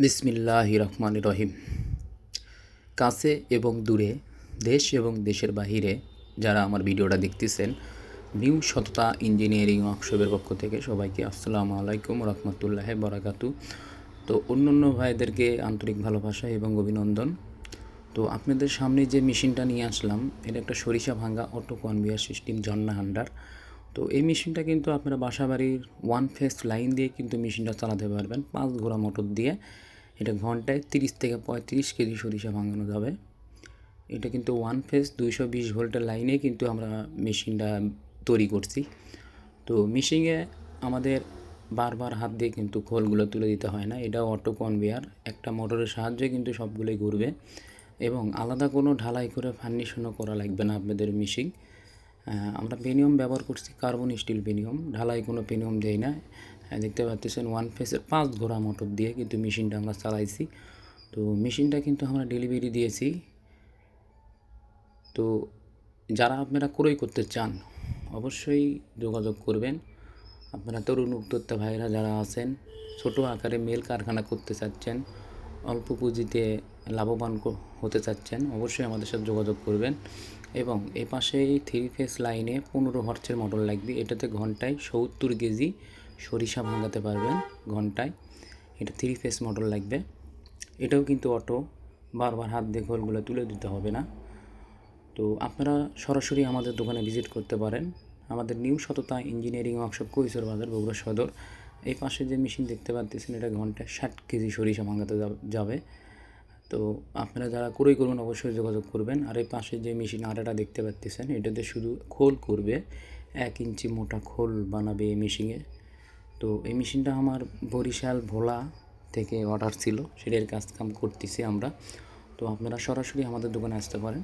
বিসমিল্লাহির রহমানির রহিম। কাছে এবং দূরে, দেশ এবং দেশের বাহিরে যারা আমার ভিডিওটা দেখতেছেন, নিউ সততা ইঞ্জিনিয়ারিং ওয়ার্কশপের পক্ষ থেকে সবাইকে আসসালামু আলাইকুম রহমতুল্লাহ বরাকাতু। তো অন্য ভাইদেরকে আন্তরিক ভালোবাসা এবং অভিনন্দন। তো আপনাদের সামনে যে মেশিনটা নিয়ে আসলাম, এটা একটা সরিষা ভাঙ্গা অটো কনভেয়ার সিস্টেম ঝর্ণা হান্ডার। তো এই মেশিনটা কিন্তু আপনারা বাসাবাড়ির ওয়ান ফেস লাইন দিয়ে কিন্তু মেশিনটা চালাতে পারবেন 5 ঘোড়া মোটর দিয়ে। এটা ঘন্টায় 30 থেকে 35 কেজি সরিষা ভাঙানো যাবে। এটা কিন্তু ওয়ান ফেস 220 ভোল্টের লাইনে কিন্তু আমরা মেশিনটা তৈরি করছি। তো মেশিনে আমাদের বারবার হাত দিয়ে কিন্তু খোলগুলো তুলে দিতে হয় না, এটা অটো কনভেয়ার, একটা মোটরের সাহায্যে কিন্তু সবগুলোই ঘুরবে এবং আলাদা কোনো ঢালাই করে ফার্নিশনও করা লাগবে না আপনাদের মেশিন। আমরা পেনিয়ম ব্যবহার করছি, কার্বন স্টিল পেনিয়ম, ঢালাই কোনো পেনিয়ম দেই না। দেখতে পাচ্ছেন ওয়ান ফেসের 5 ঘোড়া মোটর দিয়ে কিন্তু মেশিনটা আমরা চালাইছি। তো মেশিনটা কিন্তু আমরা ডেলিভারি দিয়েছি। তো যারা আপনারা ক্রয় করতে চান অবশ্যই যোগাযোগ করবেন। আপনারা তরুণ উদ্যোক্তা ভাইরা যারা আছেন, ছোটো আকারে মিল কারখানা করতে চাচ্ছেন, অল্প পুঁজিতে লাভবান হতে চাচ্ছেন, অবশ্যই আমাদের সাথে যোগাযোগ করবেন। এবং এ পাশেই 3 ফেস লাইনে 15 হর্সের মোটর লাগবে। এটাতে ঘন্টায় 70 কেজি সরিষা ভাঙাতে পারবেন ঘন্টায়। এটা 3 ফেস মোটর লাগবে। এটাও কিন্তু অটো, বারবার হাত দিয়ে খোলগুলো তুলে দিতে হবে না। তো আপনারা সরাসরি আমাদের দোকানে ভিজিট করতে পারেন। আমাদের নিউ সততা ইঞ্জিনিয়ারিং ওয়ার্কশপ কৈশোর বাজার, বগুড়া সদর। এই পাশে যে মেশিন দেখতে পাচ্ছেন, এটা ঘন্টায় 60 কেজি সরিষা ভাঙাতে যাবে। তো আপনারা যারা ক্রয় করবেন অবশ্যই যোগাযোগ করবেন। আর এই পাশে যে মেশিন আরেকটা দেখতে পাচ্ছেন, এটাতে শুধু খোল করবে, 1 ইঞ্চি মোটা খোল বানাবে এই মেশিনে। তো এই মেশিনটা আমার বরিশাল ভোলা থেকে অর্ডার ছিল, সেটার কাজ কাম করতেছি আমরা। তো আপনারা সরাসরি আমাদের দোকানে আসতে পারেন।